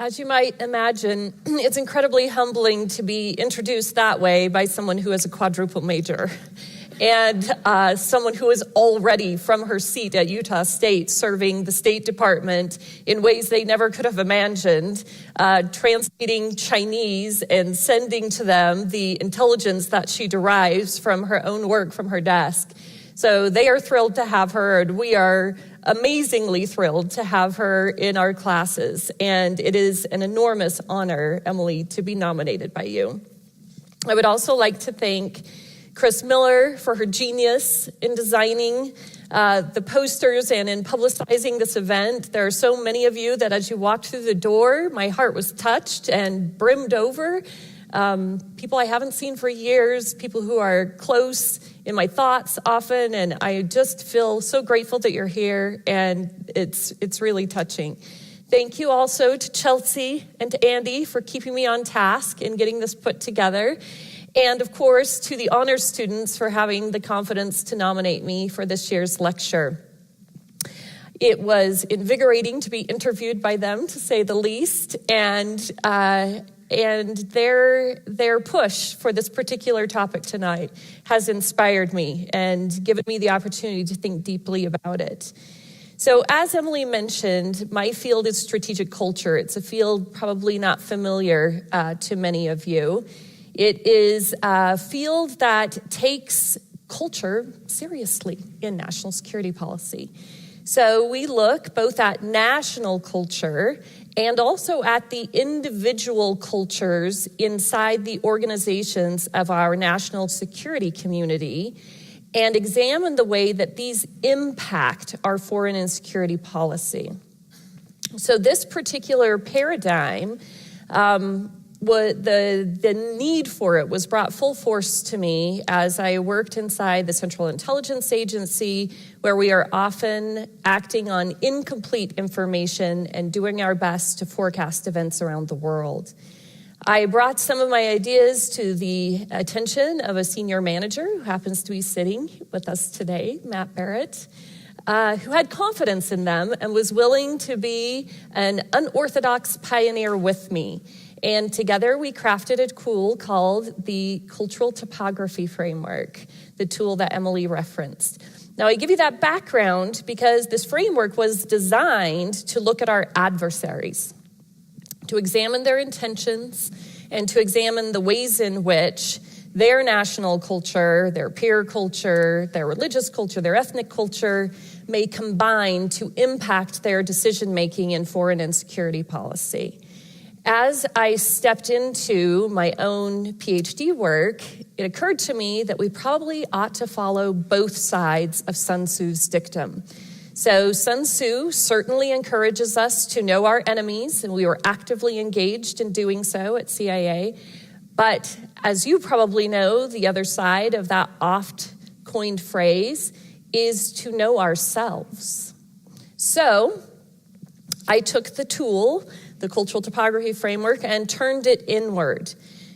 As you might imagine, it's incredibly humbling to be introduced that way by someone who is a quadruple major and someone who is already from her seat at Utah State serving the State Department in ways they never could have imagined, translating Chinese and sending to them the intelligence that she derives from her own work from her desk. So they are thrilled to have her, and we are amazingly thrilled to have her in our classes. And it is an enormous honor, Emily, to be nominated by you. I would also like to thank Chris Miller for her genius in designing the posters and in publicizing this event. There are so many of you that as you walked through the door, my heart was touched and brimmed over. People I haven't seen for years, people who are close in my thoughts often, and I just feel so grateful that you're here, and it's really touching. Thank you also to Chelsea and to Andy for keeping me on task and getting this put together. And of course, to the honors students for having the confidence to nominate me for this year's lecture. It was invigorating to be interviewed by them, to say the least, and their push for this particular topic tonight has inspired me and given me the opportunity to think deeply about it. So as Emily mentioned, my field is strategic culture. It's a field probably not familiar to many of you. It is a field that takes culture seriously in national security policy. So we look both at national culture and also at the individual cultures inside the organizations of our national security community and examine the way that these impact our foreign and security policy. So this particular paradigm, the need for it was brought full force to me as I worked inside the Central Intelligence Agency, where we are often acting on incomplete information and doing our best to forecast events around the world. I brought some of my ideas to the attention of a senior manager who happens to be sitting with us today, Matt Barrett, who had confidence in them and was willing to be an unorthodox pioneer with me. And together we crafted a tool called the Cultural Typography Framework, the tool that Emily referenced. Now I give you that background because this framework was designed to look at our adversaries, to examine their intentions, and to examine the ways in which their national culture, their peer culture, their religious culture, their ethnic culture may combine to impact their decision-making in foreign and security policy. As I stepped into my own PhD work, it occurred to me that we probably ought to follow both sides of Sun Tzu's dictum. So Sun Tzu certainly encourages us to know our enemies, and we were actively engaged in doing so at CIA. But as you probably know, the other side of that oft-coined phrase is to know ourselves. So I took the tool, the Cultural Typography Framework, and turned it inward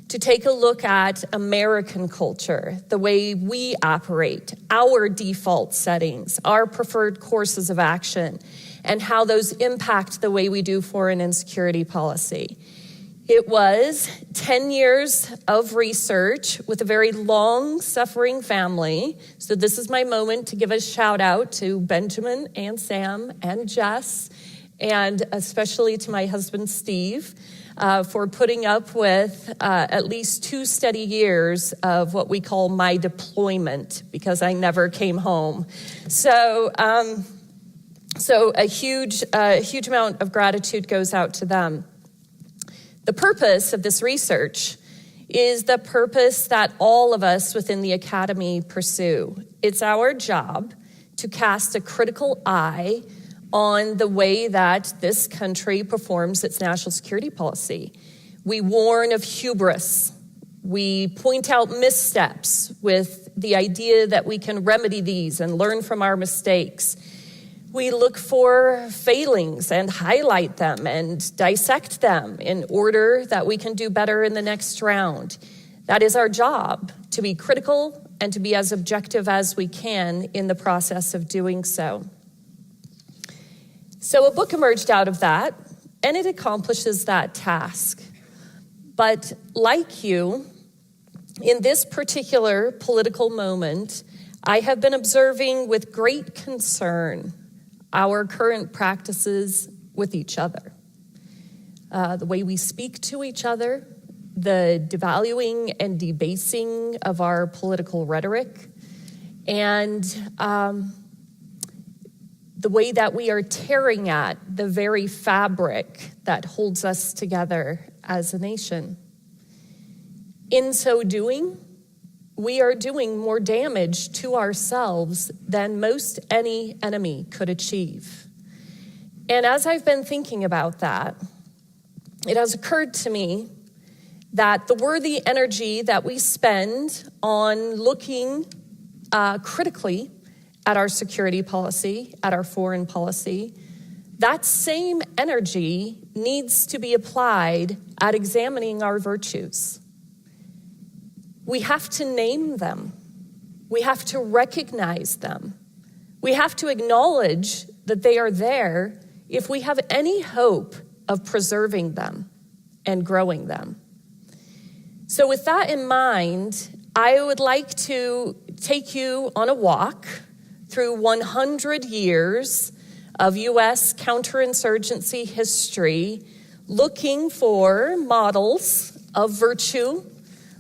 to take a look at American culture, the way we operate, our default settings, our preferred courses of action, and how those impact the way we do foreign and security policy. It was 10 years of research with a very long-suffering family. So this is my moment to give a shout out to Benjamin and Sam and Jess, and especially to my husband, Steve, for putting up with at least 2 steady years of what we call my deployment, because I never came home. So a huge amount of gratitude goes out to them. The purpose of this research is the purpose that all of us within the academy pursue. It's our job to cast a critical eye on the way that this country performs its national security policy. We warn of hubris. We point out missteps with the idea that we can remedy these and learn from our mistakes. We look for failings and highlight them and dissect them in order that we can do better in the next round. That is our job, to be critical and to be as objective as we can in the process of doing so. So a book emerged out of that, and it accomplishes that task. But like you, in this particular political moment, I have been observing with great concern our current practices with each other. The way we speak to each other, the devaluing and debasing of our political rhetoric, and the way that we are tearing at the very fabric that holds us together as a nation. In so doing, we are doing more damage to ourselves than most any enemy could achieve. And as I've been thinking about that, it has occurred to me that the worthy energy that we spend on looking critically at our security policy, at our foreign policy, that same energy needs to be applied at examining our virtues. We have to name them. We have to recognize them. We have to acknowledge that they are there if we have any hope of preserving them and growing them. So with that in mind, I would like to take you on a walk through 100 years of U.S. counterinsurgency history, looking for models of virtue,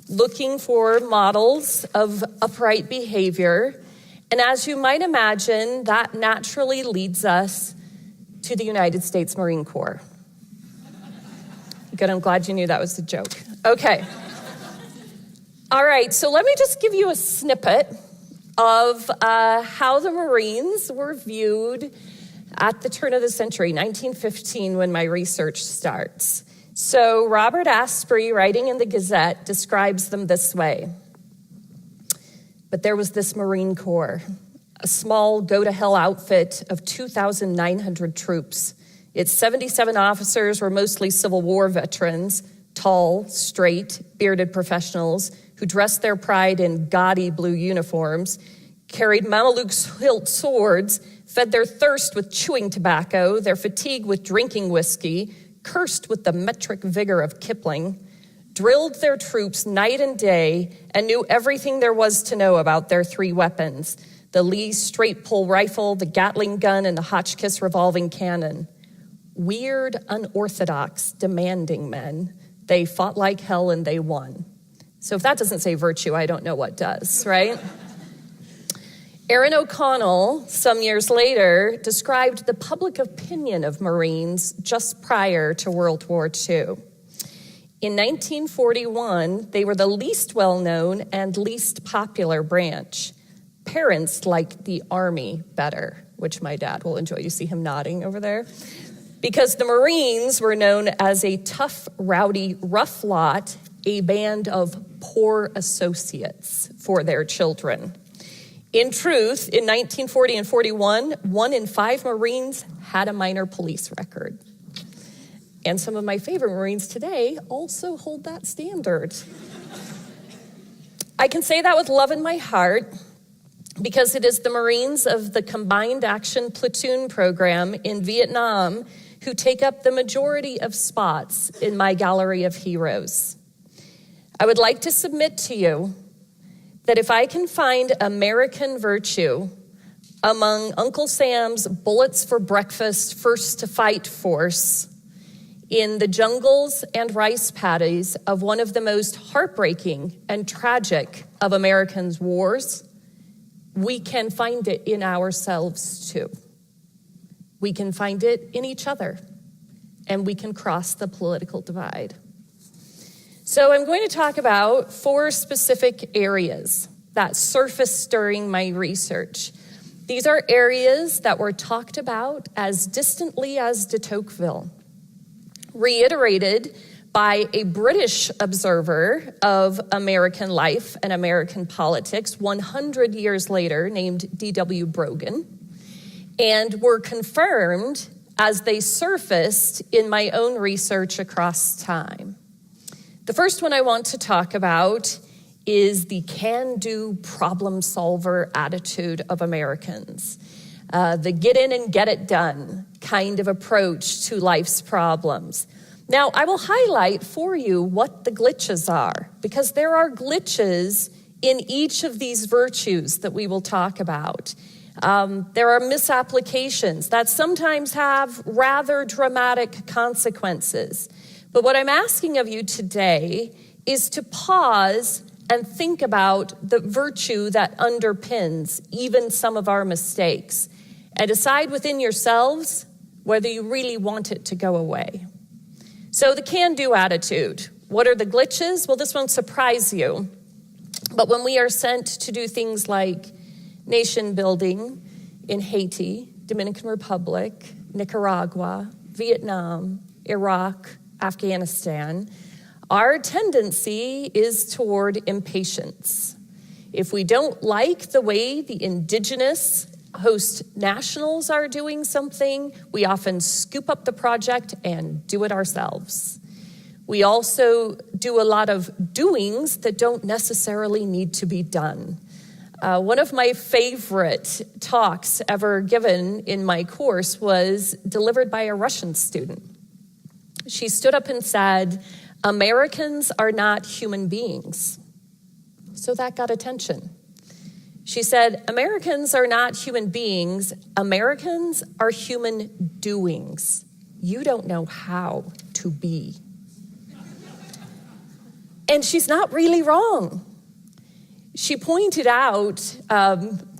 looking for models of upright behavior. And as you might imagine, that naturally leads us to the United States Marine Corps. Good, I'm glad you knew that was a joke. Okay. All right, so let me just give you a snippet of how the Marines were viewed at the turn of the century, 1915, when my research starts. So Robert Osprey, writing in the Gazette, describes them this way. But there was this Marine Corps, a small go-to-hell outfit of 2,900 troops. Its 77 officers were mostly Civil War veterans, tall, straight, bearded professionals who dressed their pride in gaudy blue uniforms, carried Mameluke hilt swords, fed their thirst with chewing tobacco, their fatigue with drinking whiskey, cursed with the metric vigor of Kipling, drilled their troops night and day, and knew everything there was to know about their three weapons, the Lee straight-pull rifle, the Gatling gun, and the Hotchkiss revolving cannon. Weird, unorthodox, demanding men. They fought like hell and they won. So if that doesn't say virtue, I don't know what does, right? Aaron O'Connell, some years later, described the public opinion of Marines just prior to World War II. In 1941, they were the least well-known and least popular branch. Parents liked the Army better, which my dad will enjoy. You see him nodding over there? Because the Marines were known as a tough, rowdy, rough lot, a band of poor associates for their children. In truth, in 1940 and 41, 1 in 5 Marines had a minor police record. And some of my favorite Marines today also hold that standard. I can say that with love in my heart because it is the Marines of the Combined Action Platoon program in Vietnam who take up the majority of spots in my gallery of heroes. I would like to submit to you that if I can find American virtue among Uncle Sam's bullets for breakfast, first to fight force, in the jungles and rice paddies of one of the most heartbreaking and tragic of Americans' wars, we can find it in ourselves too. We can find it in each other, and we can cross the political divide. So I'm going to talk about 4 specific areas that surfaced during my research. These are areas that were talked about as distantly as de Tocqueville, reiterated by a British observer of American life and American politics 100 years later named D.W. Brogan, and were confirmed as they surfaced in my own research across time. The first one I want to talk about is the can-do problem solver attitude of Americans. The get in and get it done kind of approach to life's problems. Now, I will highlight for you what the glitches are, because there are glitches in each of these virtues that we will talk about. There are misapplications that sometimes have rather dramatic consequences. But what I'm asking of you today is to pause and think about the virtue that underpins even some of our mistakes, and decide within yourselves whether you really want it to go away. So the can-do attitude. What are the glitches? Well, this won't surprise you. But when we are sent to do things like nation building in Haiti, Dominican Republic, Nicaragua, Vietnam, Iraq, Afghanistan, our tendency is toward impatience. If we don't like the way the indigenous host nationals are doing something, we often scoop up the project and do it ourselves. We also do a lot of doings that don't necessarily need to be done. One of my favorite talks ever given in my course was delivered by a Russian student. She stood up and said, "Americans are not human beings." So that got attention. She said, "Americans are not human beings. Americans are human doings. You don't know how to be." And she's not really wrong. She pointed out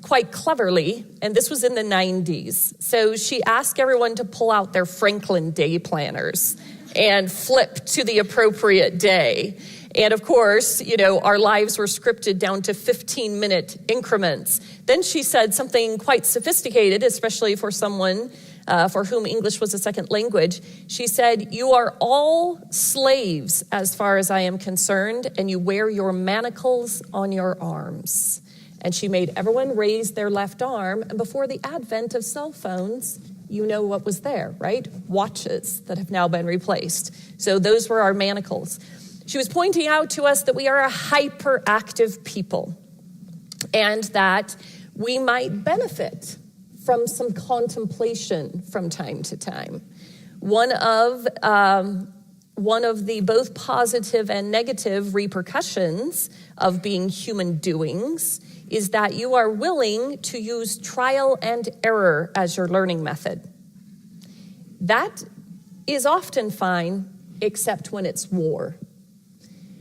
quite cleverly, and this was in the 90s, so she asked everyone to pull out their Franklin day planners and flip to the appropriate day. And of course, our lives were scripted down to 15-minute increments. Then she said something quite sophisticated, especially for someone for whom English was a second language. She said, "You are all slaves as far as I am concerned, and you wear your manacles on your arms." And she made everyone raise their left arm, and before the advent of cell phones, you know what was there, right? Watches that have now been replaced. So those were our manacles. She was pointing out to us that we are a hyperactive people and that we might benefit from some contemplation from time to time. One of the both positive and negative repercussions of being human doings is that you are willing to use trial and error as your learning method. That is often fine, except when it's war.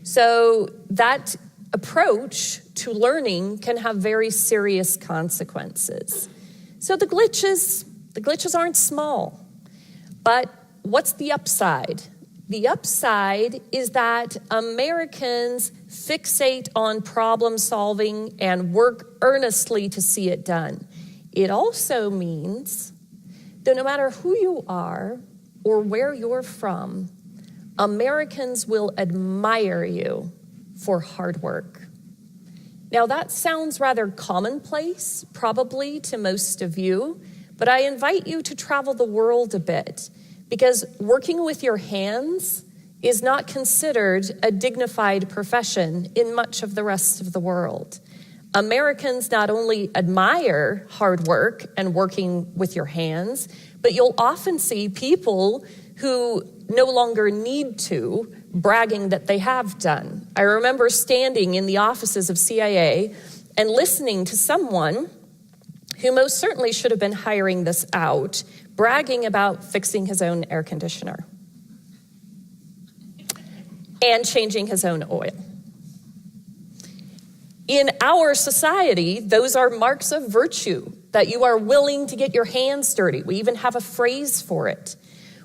So that approach to learning can have very serious consequences. So the glitches aren't small. But what's the upside? The upside is that Americans fixate on problem solving and work earnestly to see it done. It also means that no matter who you are or where you're from, Americans will admire you for hard work. Now that sounds rather commonplace, probably to most of you, but I invite you to travel the world a bit, because working with your hands is not considered a dignified profession in much of the rest of the world. Americans not only admire hard work and working with your hands, but you'll often see people who no longer need to, bragging that they have done. I remember standing in the offices of CIA and listening to someone who most certainly should have been hiring this out, bragging about fixing his own air conditioner and changing his own oil. In our society, those are marks of virtue, that you are willing to get your hands dirty. We even have a phrase for it.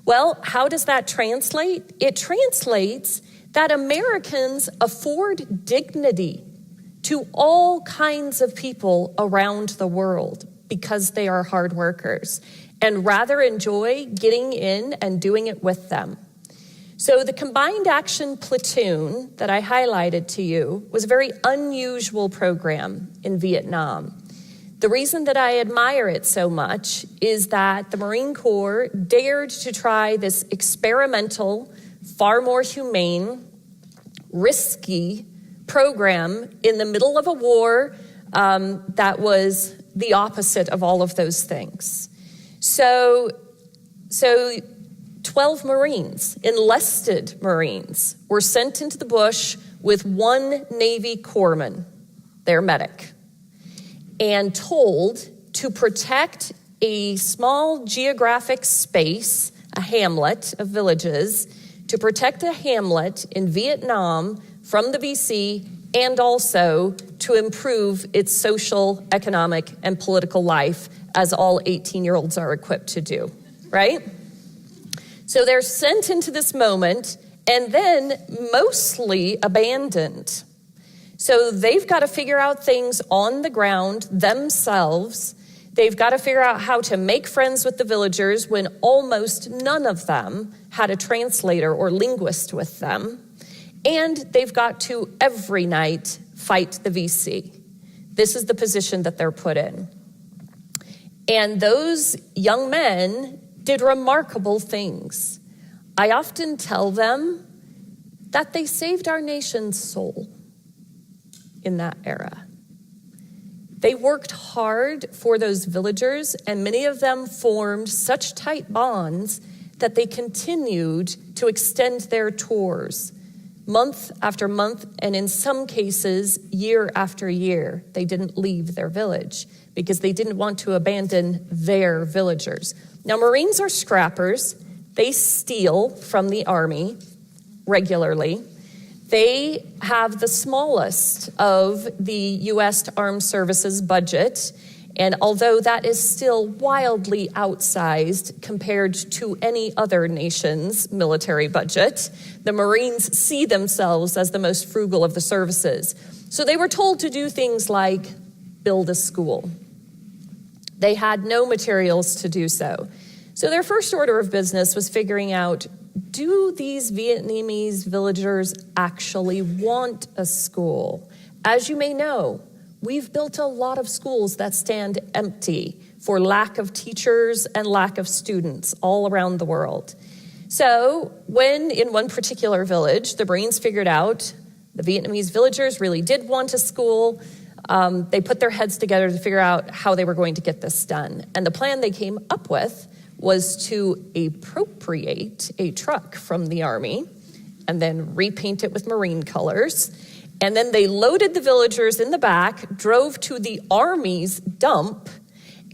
Well, how does that translate? It translates that Americans afford dignity to all kinds of people around the world because they are hard workers and rather enjoy getting in and doing it with them. So the Combined Action Platoon that I highlighted to you was a very unusual program in Vietnam. The reason that I admire it so much is that the Marine Corps dared to try this experimental, far more humane, risky program in the middle of a war that was the opposite of all of those things. So So 12 Marines, enlisted Marines, were sent into the bush with one Navy corpsman, their medic, and told to protect a small geographic space, a hamlet of villages, to protect a hamlet in Vietnam from the VC, and also to improve its social, economic, and political life, as all 18-year-olds are equipped to do, right? So they're sent into this moment and then mostly abandoned. So they've got to figure out things on the ground themselves. They've got to figure out how to make friends with the villagers when almost none of them had a translator or linguist with them. And they've got to, every night, fight the VC. This is the position that they're put in. And those young men did remarkable things. I often tell them that they saved our nation's soul in that era. They worked hard for those villagers, and many of them formed such tight bonds that they continued to extend their tours month after month, and in some cases, year after year. They didn't leave their village because they didn't want to abandon their villagers. Now, Marines are scrappers. They steal from the Army regularly. They have the smallest of the U.S. Armed Services budget, and although that is still wildly outsized compared to any other nation's military budget, the Marines see themselves as the most frugal of the services. So they were told to do things like build a school. They had no materials to do so. So their first order of business was figuring out, do these Vietnamese villagers actually want a school? As you may know, we've built a lot of schools that stand empty for lack of teachers and lack of students all around the world. So when in one particular village, the Marines figured out the Vietnamese villagers really did want a school, they put their heads together to figure out how they were going to get this done. And the plan they came up with was to appropriate a truck from the Army and then repaint it with Marine colors. And then they loaded the villagers in the back, drove to the Army's dump,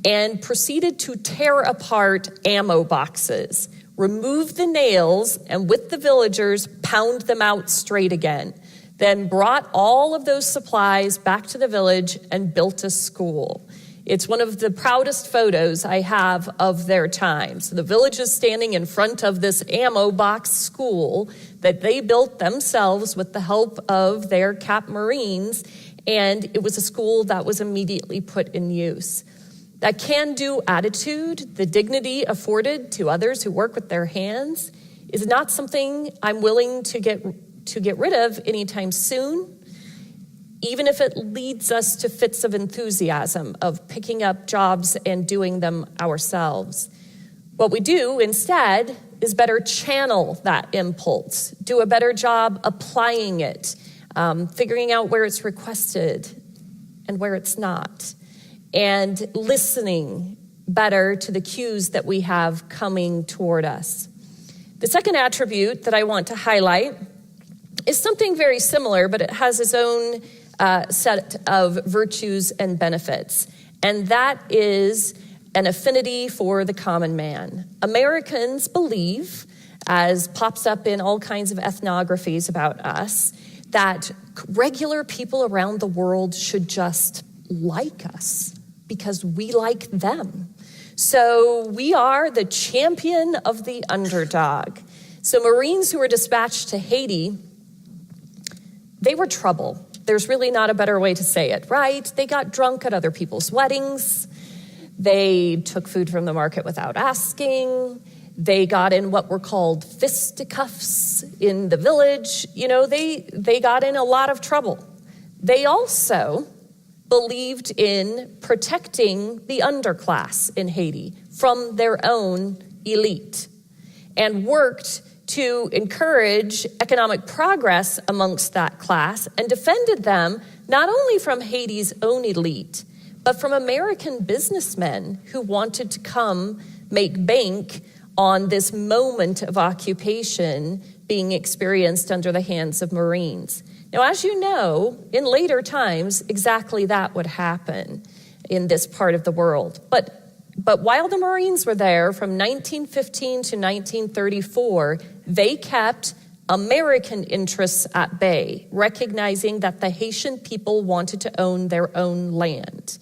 and proceeded to tear apart ammo boxes, remove the nails, and with the villagers, pound them out straight again. Then brought all of those supplies back to the village and built a school. It's one of the proudest photos I have of their time. So the village is standing in front of this ammo box school that they built themselves with the help of their Cap Marines, and it was a school that was immediately put in use. That can-do attitude, the dignity afforded to others who work with their hands, is not something I'm willing to get rid of anytime soon, even if it leads us to fits of enthusiasm of picking up jobs and doing them ourselves. What we do instead is better channel that impulse, do a better job applying it, figuring out where it's requested and where it's not, and listening better to the cues that we have coming toward us. The second attribute that I want to highlight is something very similar, but it has its own set of virtues and benefits, and that is an affinity for the common man. Americans believe, as pops up in all kinds of ethnographies about us, that regular people around the world should just like us because we like them. So we are the champion of the underdog. So Marines who were dispatched to Haiti, they were trouble. There's really not a better way to say it, right? They got drunk at other people's weddings. They took food from the market without asking. They got in what were called fisticuffs in the village. You know, they got in a lot of trouble. They also believed in protecting the underclass in Haiti from their own elite and worked to encourage economic progress amongst that class and defended them not only from Haiti's own elite, but from American businessmen who wanted to come make bank on this moment of occupation being experienced under the hands of Marines. Now, as you know, in later times, exactly that would happen in this part of the world. But while the Marines were there from 1915 to 1934, they kept American interests at bay, recognizing that the Haitian people wanted to own their own land.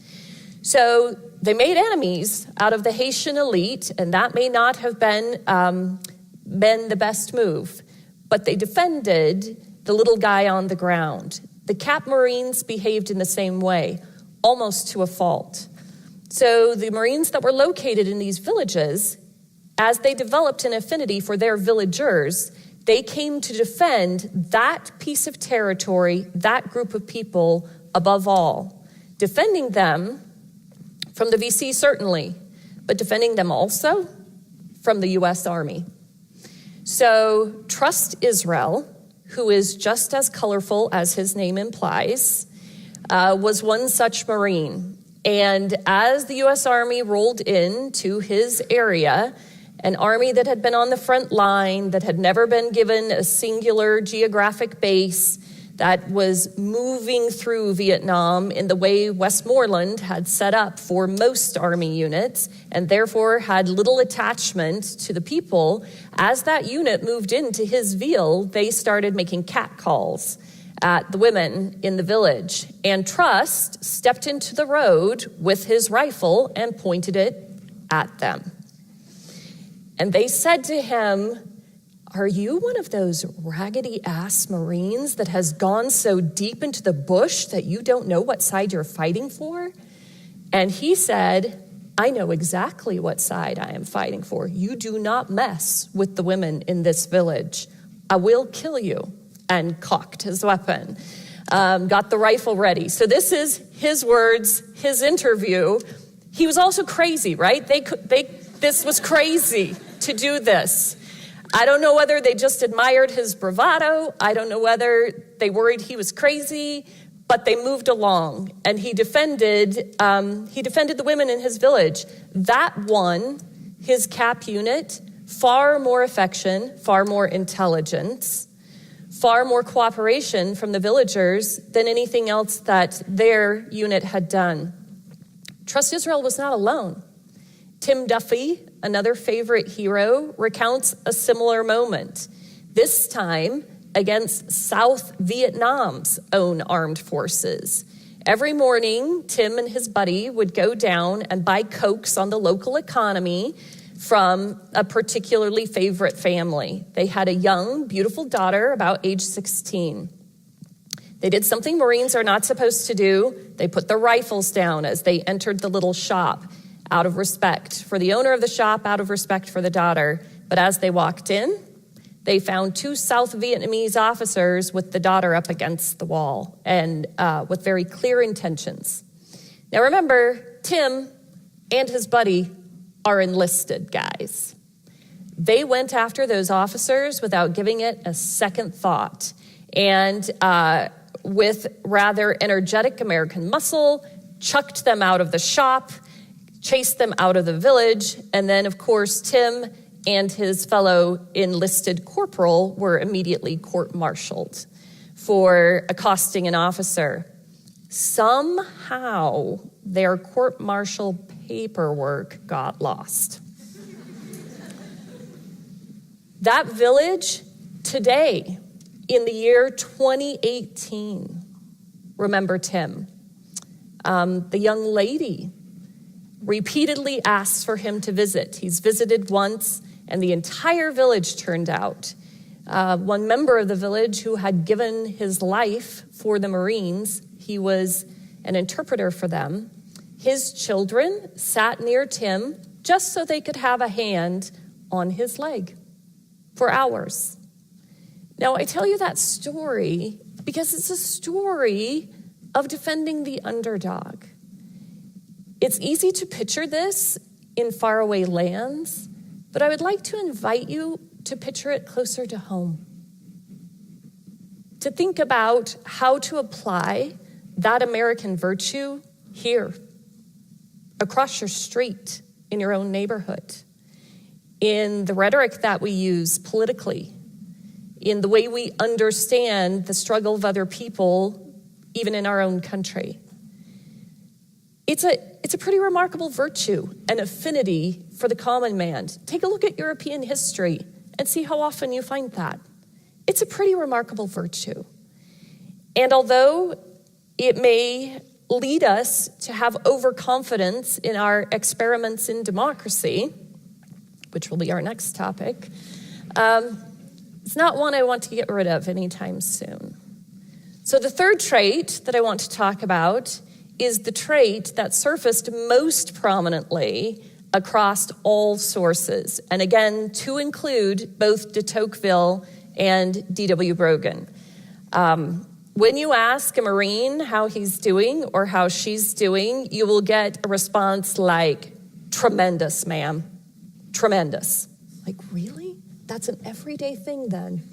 So they made enemies out of the Haitian elite, and that may not have been the best move, but they defended the little guy on the ground. The Cap Marines behaved in the same way, almost to a fault. So the Marines that were located in these villages, as they developed an affinity for their villagers, they came to defend that piece of territory, that group of people above all, defending them from the VC certainly, but defending them also from the U.S. Army. So Trust Israel, who is just as colorful as his name implies, was one such Marine. And as the U.S. Army rolled into his area, an army that had been on the front line, that had never been given a singular geographic base, that was moving through Vietnam in the way Westmoreland had set up for most Army units, and therefore had little attachment to the people. As that unit moved into his ville, they started making catcalls at the women in the village. And Trust stepped into the road with his rifle and pointed it at them. And they said to him, "Are you one of those raggedy-ass Marines that has gone so deep into the bush that you don't know what side you're fighting for?" And he said, "I know exactly what side I am fighting for. You do not mess with the women in this village. I will kill you." And cocked his weapon, got the rifle ready. So this is his words, his interview. He was also crazy, right? This was crazy to do this. I don't know whether they just admired his bravado. I don't know whether they worried he was crazy, but they moved along, and he defended the women in his village. That won his Cap unit far more affection, far more intelligence, far more cooperation from the villagers than anything else that their unit had done. Trust Israel was not alone. Tim Duffy, another favorite hero, recounts a similar moment, this time against South Vietnam's own armed forces. Every morning, Tim and his buddy would go down and buy Cokes on the local economy from a particularly favorite family. They had a young, beautiful daughter about age 16. They did something Marines are not supposed to do. They put their rifles down as they entered the little shop, out of respect for the owner of the shop, out of respect for the daughter. But as they walked in, they found two South Vietnamese officers with the daughter up against the wall, and with very clear intentions. Now remember, Tim and his buddy are enlisted guys. They went after those officers without giving it a second thought. And with rather energetic American muscle, chucked them out of the shop, chased them out of the village, and then, of course, Tim and his fellow enlisted corporal were immediately court-martialed for accosting an officer. Somehow, their court-martial paperwork got lost. That village today, in the year 2018, remember Tim, the young lady repeatedly asks for him to visit. He's visited once, and the entire village turned out. One member of the village who had given his life for the Marines, he was an interpreter for them. His children sat near Tim just so they could have a hand on his leg for hours. Now, I tell you that story because it's a story of defending the underdog. It's easy to picture this in faraway lands, but I would like to invite you to picture it closer to home. To think about how to apply that American virtue here, across your street, in your own neighborhood, in the rhetoric that we use politically, in the way we understand the struggle of other people, even in our own country. It's a pretty remarkable virtue, an affinity for the common man. Take a look at European history and see how often you find that. It's a pretty remarkable virtue. And although it may lead us to have overconfidence in our experiments in democracy, which will be our next topic, it's not one I want to get rid of anytime soon. So the third trait that I want to talk about is the trait that surfaced most prominently across all sources, and again, to include both de Tocqueville and D.W. Brogan. When you ask a Marine how he's doing or how she's doing, you will get a response like, "Tremendous, ma'am. Tremendous." Like, really? That's an everyday thing then.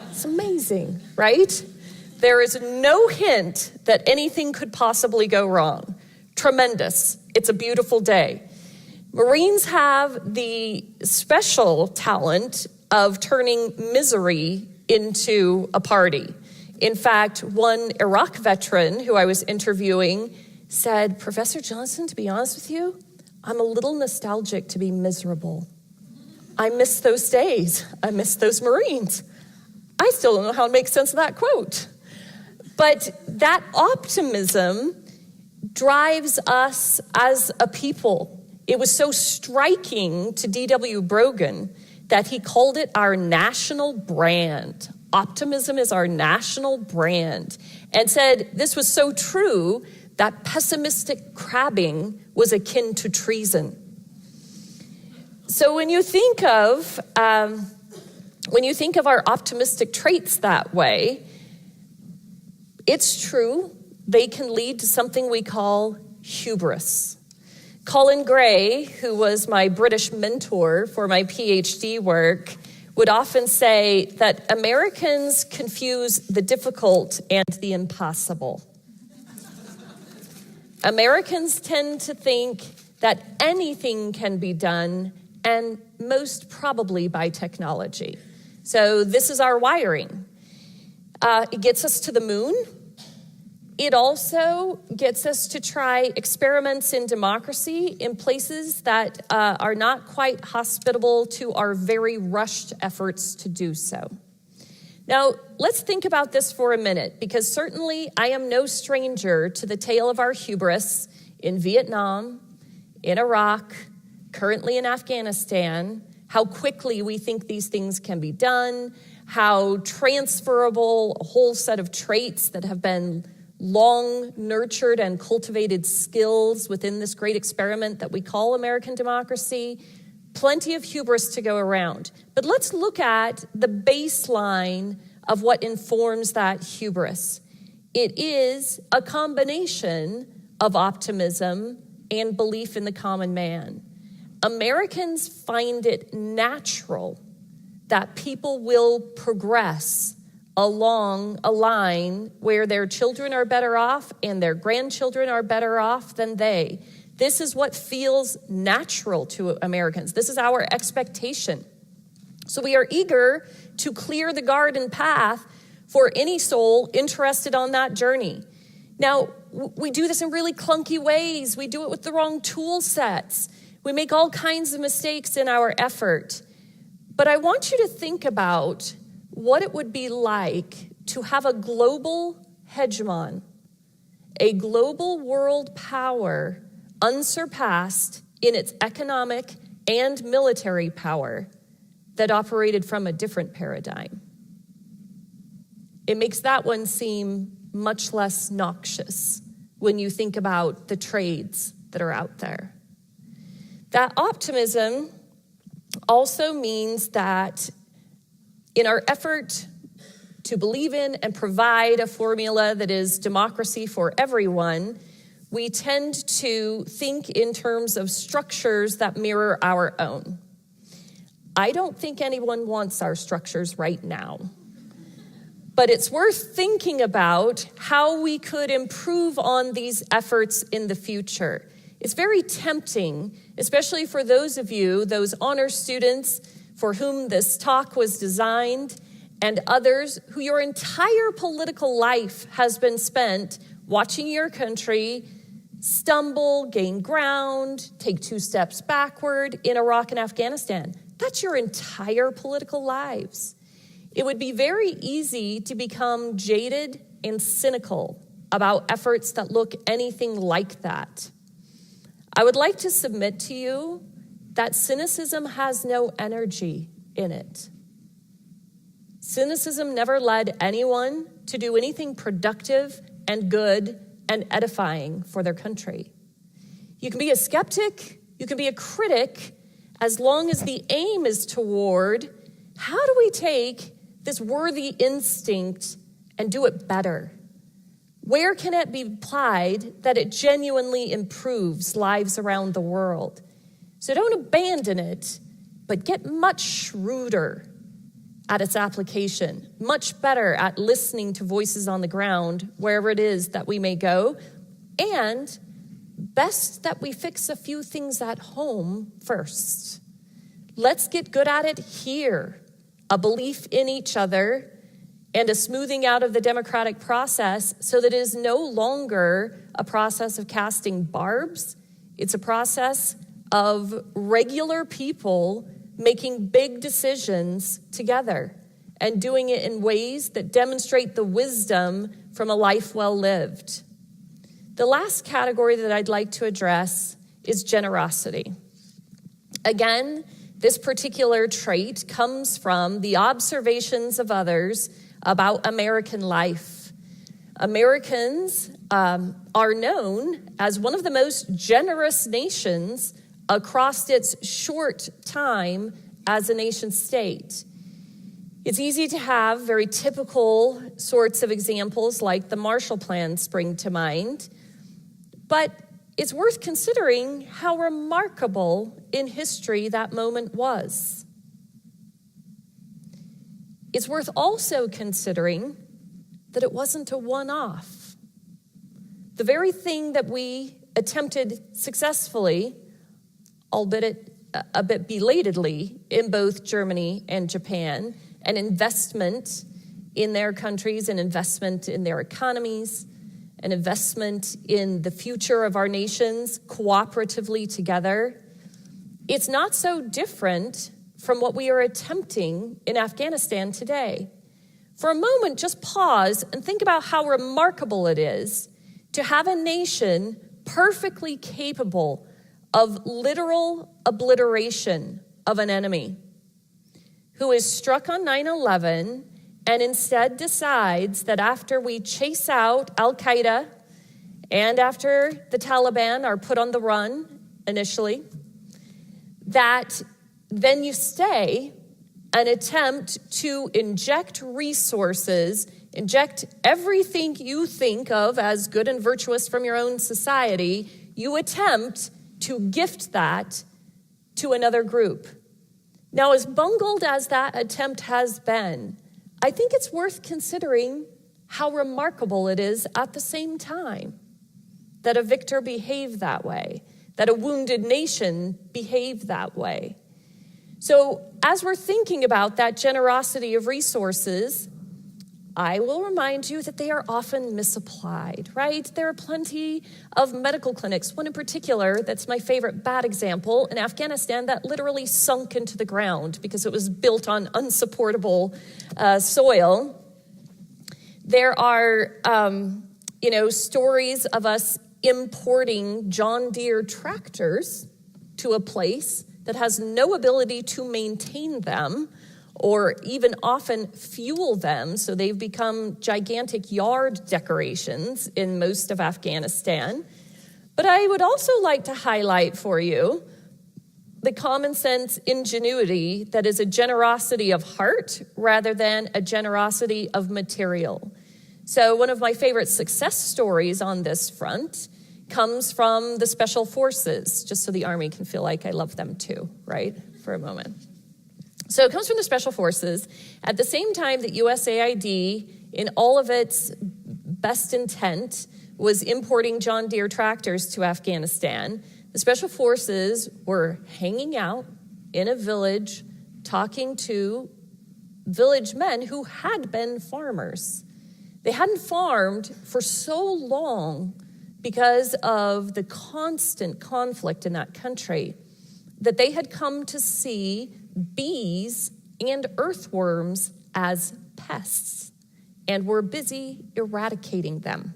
It's amazing, right? There is no hint that anything could possibly go wrong. Tremendous. It's a beautiful day. Marines have the special talent of turning misery into a party. In fact, one Iraq veteran who I was interviewing said, "Professor Johnson, to be honest with you, I'm a little nostalgic to be miserable. I miss those days. I miss those Marines." I still don't know how to make sense of that quote. But that optimism drives us as a people. It was so striking to D.W. Brogan that he called it our national brand. Optimism is our national brand, and said this was so true that pessimistic crabbing was akin to treason. So when you think of our optimistic traits that way, it's true they can lead to something we call hubris. Colin Gray, who was my British mentor for my PhD work, would often say that Americans confuse the difficult and the impossible. Americans tend to think that anything can be done, and most probably by technology. So this is our wiring. It gets us to the moon. It also gets us to try experiments in democracy in places that are not quite hospitable to our very rushed efforts to do so. Now, let's think about this for a minute, because certainly I am no stranger to the tale of our hubris in Vietnam, in Iraq, currently in Afghanistan, how quickly we think these things can be done, how transferable a whole set of traits that have been long nurtured and cultivated skills within this great experiment that we call American democracy. Plenty of hubris to go around. But let's look at the baseline of what informs that hubris. It is a combination of optimism and belief in the common man. Americans find it natural that people will progress along a line where their children are better off and their grandchildren are better off than they. This is what feels natural to Americans. This is our expectation. So we are eager to clear the garden path for any soul interested on that journey. Now, we do this in really clunky ways. We do it with the wrong tool sets. We make all kinds of mistakes in our effort. But I want you to think about what it would be like to have a global hegemon, a global world power unsurpassed in its economic and military power that operated from a different paradigm. It makes that one seem much less noxious when you think about the trades that are out there. That optimism also means that in our effort to believe in and provide a formula that is democracy for everyone, we tend to think in terms of structures that mirror our own. I don't think anyone wants our structures right now, but it's worth thinking about how we could improve on these efforts in the future. It's very tempting, especially for those of you, those honor students for whom this talk was designed, and others who your entire political life has been spent watching your country stumble, gain ground, take 2 steps backward in Iraq and Afghanistan. That's your entire political lives. It would be very easy to become jaded and cynical about efforts that look anything like that. I would like to submit to you that cynicism has no energy in it. Cynicism never led anyone to do anything productive and good and edifying for their country. You can be a skeptic, you can be a critic, as long as the aim is toward how do we take this worthy instinct and do it better? Where can it be applied that it genuinely improves lives around the world? So don't abandon it, but get much shrewder at its application, much better at listening to voices on the ground, wherever it is that we may go, and best that we fix a few things at home first. Let's get good at it here. A belief in each other and a smoothing out of the democratic process so that it is no longer a process of casting barbs. It's a process of regular people making big decisions together and doing it in ways that demonstrate the wisdom from a life well lived. The last category that I'd like to address is generosity. Again, this particular trait comes from the observations of others about American life. Americans are known as one of the most generous nations across its short time as a nation state. It's easy to have very typical sorts of examples like the Marshall Plan spring to mind, but it's worth considering how remarkable in history that moment was. It's worth also considering that it wasn't a one-off. The very thing that we attempted successfully, albeit a bit belatedly, in both Germany and Japan, an investment in their countries, an investment in their economies, an investment in the future of our nations cooperatively together. It's not so different from what we are attempting in Afghanistan today. For a moment, just pause and think about how remarkable it is to have a nation perfectly capable of literal obliteration of an enemy who is struck on 9/11 and instead decides that after we chase out Al-Qaeda and after the Taliban are put on the run initially, that then you stay and attempt to inject resources, inject everything you think of as good and virtuous from your own society, you attempt to gift that to another group. Now, as bungled as that attempt has been, I think it's worth considering how remarkable it is at the same time that a victor behaved that way, that a wounded nation behaved that way. So as we're thinking about that generosity of resources, I will remind you that they are often misapplied, right? There are plenty of medical clinics, one in particular that's my favorite bad example in Afghanistan that literally sunk into the ground because it was built on unsupportable soil. There are, stories of us importing John Deere tractors to a place that has no ability to maintain them or even often fuel them, so they've become gigantic yard decorations in most of Afghanistan. But I would also like to highlight for you the common sense ingenuity that is a generosity of heart rather than a generosity of material. So one of my favorite success stories on this front comes from the Special Forces, just so the Army can feel like I love them too, right, for a moment. So it comes from the Special Forces. At the same time that USAID, in all of its best intent, was importing John Deere tractors to Afghanistan, the Special Forces were hanging out in a village talking to village men who had been farmers. They hadn't farmed for so long because of the constant conflict in that country that they had come to see bees and earthworms as pests and were busy eradicating them.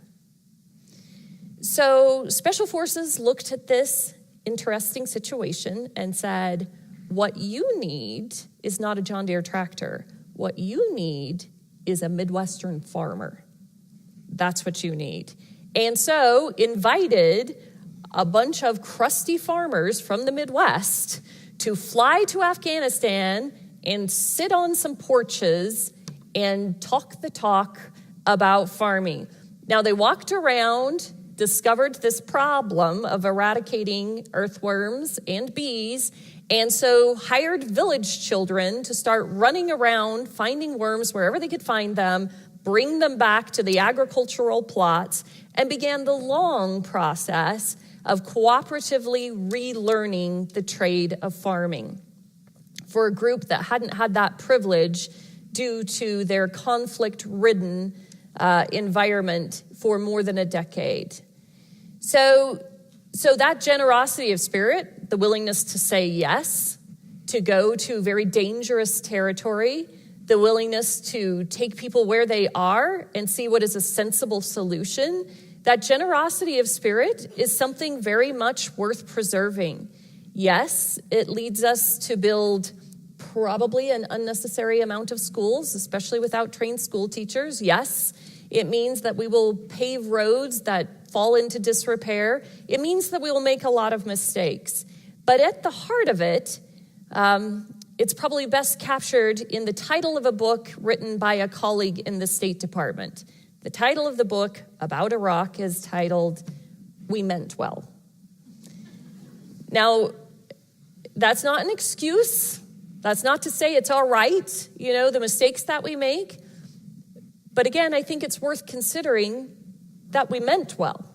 So Special Forces looked at this interesting situation and said, what you need is not a John Deere tractor. What you need is a Midwestern farmer. That's what you need. And so invited a bunch of crusty farmers from the Midwest to fly to Afghanistan and sit on some porches and talk the talk about farming. Now, they walked around, discovered this problem of eradicating earthworms and bees, and so hired village children to start running around, finding worms wherever they could find them, bring them back to the agricultural plots, and began the long process of cooperatively relearning the trade of farming for a group that hadn't had that privilege due to their conflict-ridden environment for more than a decade. So that generosity of spirit, the willingness to say yes, to go to very dangerous territory, the willingness to take people where they are and see what is a sensible solution, that generosity of spirit is something very much worth preserving. Yes, it leads us to build probably an unnecessary amount of schools, especially without trained school teachers. Yes, it means that we will pave roads that fall into disrepair. It means that we will make a lot of mistakes. But at the heart of it, it's probably best captured in the title of a book written by a colleague in the State Department. The title of the book about Iraq is titled, "We Meant Well." Now, that's not an excuse. That's not to say it's all right, the mistakes that we make. But again, I think it's worth considering that we meant well.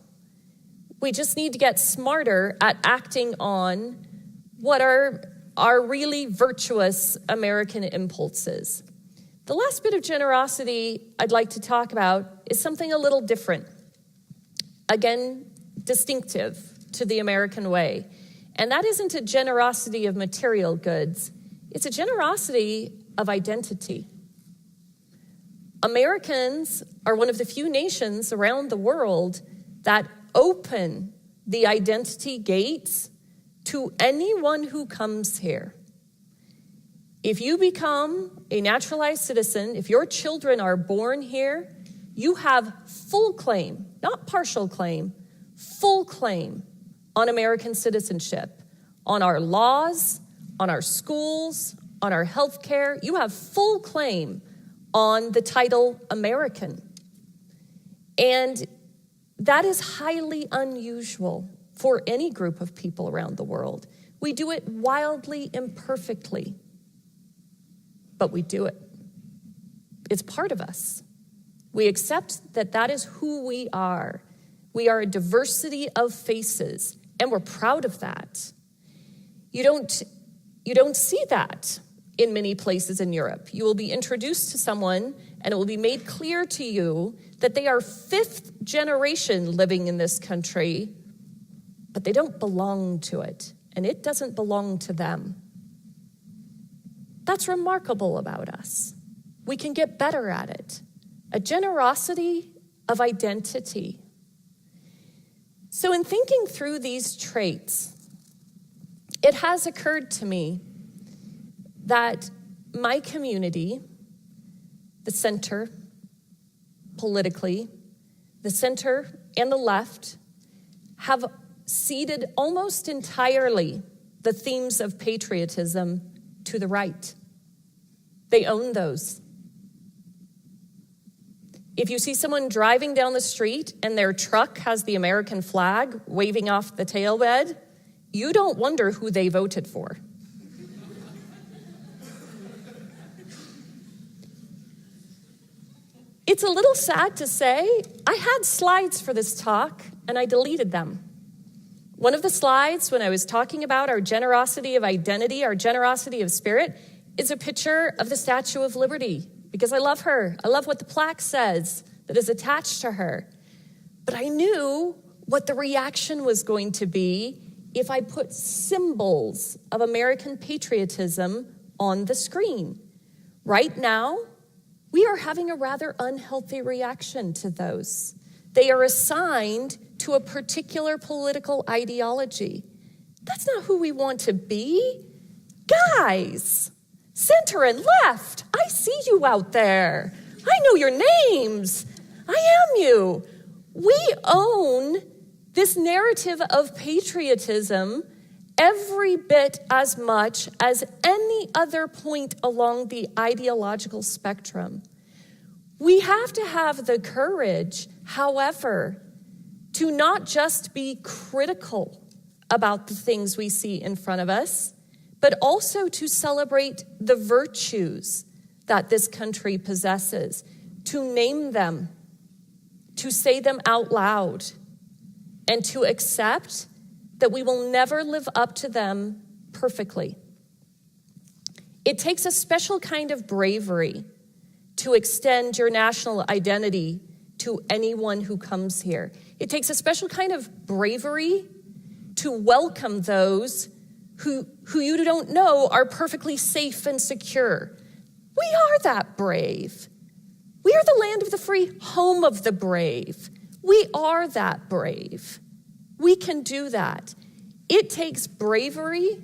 We just need to get smarter at acting on what are really virtuous American impulses. The last bit of generosity I'd like to talk about is something a little different. Again, distinctive to the American way. And that isn't a generosity of material goods. It's a generosity of identity. Americans are one of the few nations around the world that open the identity gates to anyone who comes here. If you become a naturalized citizen, if your children are born here, you have full claim, not partial claim, full claim on American citizenship, on our laws, on our schools, on our health care. You have full claim on the title American. And that is highly unusual for any group of people around the world. We do it wildly imperfectly, but we do it. It's part of us. We accept that that is who we are. We are a diversity of faces, and we're proud of that. You don't see that in many places in Europe. You will be introduced to someone, and it will be made clear to you that they are fifth generation living in this country, but they don't belong to it, and it doesn't belong to them. That's remarkable about us. We can get better at it. A generosity of identity. So in thinking through these traits, it has occurred to me that my community, the center, politically, the center and the left, have ceded almost entirely the themes of patriotism to the right. They own those. If you see someone driving down the street and their truck has the American flag waving off the tail bed, you don't wonder who they voted for. It's a little sad to say, I had slides for this talk and I deleted them. One of the slides, when I was talking about our generosity of identity, our generosity of spirit, is a picture of the Statue of Liberty, because I love her. I love what the plaque says that is attached to her. But I knew what the reaction was going to be if I put symbols of American patriotism on the screen. Right now, we are having a rather unhealthy reaction to those. They are assigned to a particular political ideology. That's not who we want to be. Guys, center and left, I see you out there. I know your names. I am you. We own this narrative of patriotism every bit as much as any other point along the ideological spectrum. We have to have the courage, however, to not just be critical about the things we see in front of us, but also to celebrate the virtues that this country possesses, to name them, to say them out loud, and to accept that we will never live up to them perfectly. It takes a special kind of bravery to extend your national identity to anyone who comes here. It takes a special kind of bravery to welcome those who you don't know are perfectly safe and secure. We are that brave. We are the land of the free, home of the brave. We are that brave. We can do that. It takes bravery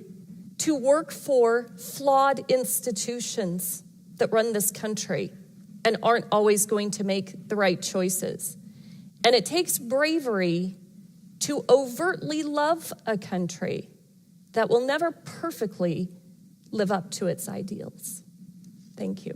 to work for flawed institutions that run this country and aren't always going to make the right choices. And it takes bravery to overtly love a country that will never perfectly live up to its ideals. Thank you.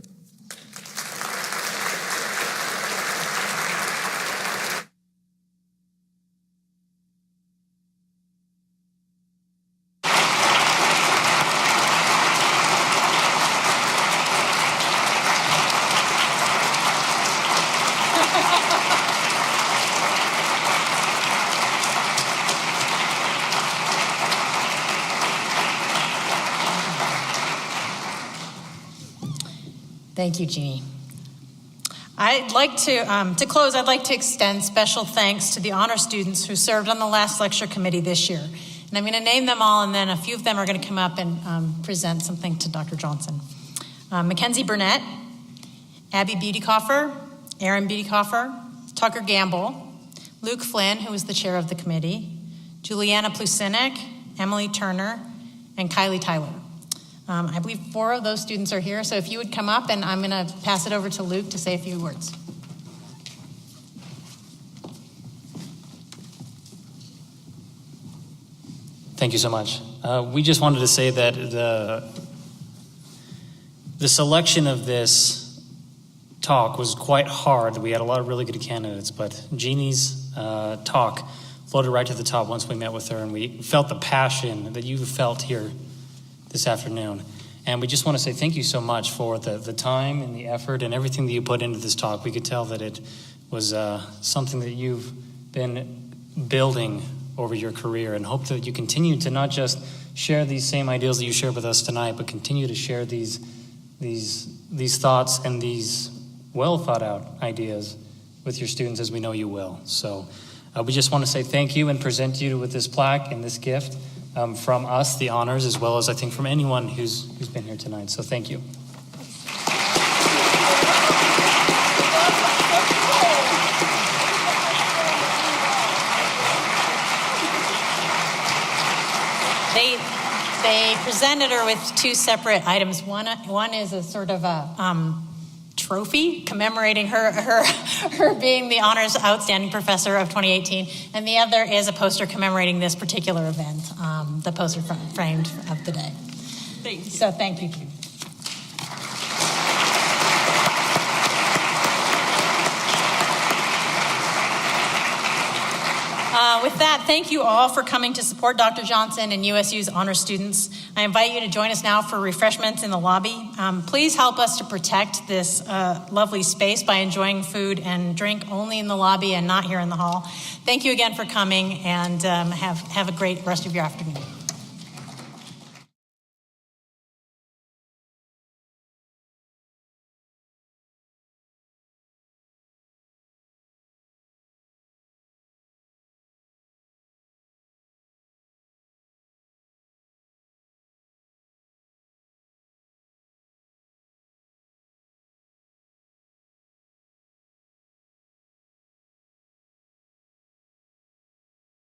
Thank you, Jeannie. I'd like to close, I'd like to extend special thanks to the honor students who served on the last lecture committee this year. And I'm going to name them all, and then a few of them are going to come up and present something to Dr. Johnson. Mackenzie Burnett, Abby Beautycoffer, Aaron Beautycoffer, Tucker Gamble, Luke Flynn, who was the chair of the committee, Juliana Plusinek, Emily Turner, and Kylie Tyler. I believe 4 of those students are here, so if you would come up, and I'm going to pass it over to Luke to say a few words. Thank you so much. We just wanted to say that the selection of this talk was quite hard. We had a lot of really good candidates, but Jeannie's talk floated right to the top once we met with her, and we felt the passion that you felt here this afternoon. And we just want to say thank you so much for the time and the effort and everything that you put into this talk. We could tell that it was something that you've been building over your career, and hope that you continue to not just share these same ideals that you shared with us tonight, but continue to share these thoughts and these well thought out ideas with your students, as we know you will. So we just want to say thank you and present you with this plaque and this gift from us, the honors, as well as I think from anyone who's been here tonight. So thank you. They presented her with 2 separate items. One is a sort of a trophy commemorating her being the honors outstanding professor of 2018, and the other is a poster commemorating this particular event, the poster framed of the day. Thank you. So thank you. With that, thank you all for coming to support Dr. Johnson and USU's honor students. I invite you to join us now for refreshments in the lobby. Please help us to protect this lovely space by enjoying food and drink only in the lobby and not here in the hall. Thank you again for coming, and have a great rest of your afternoon.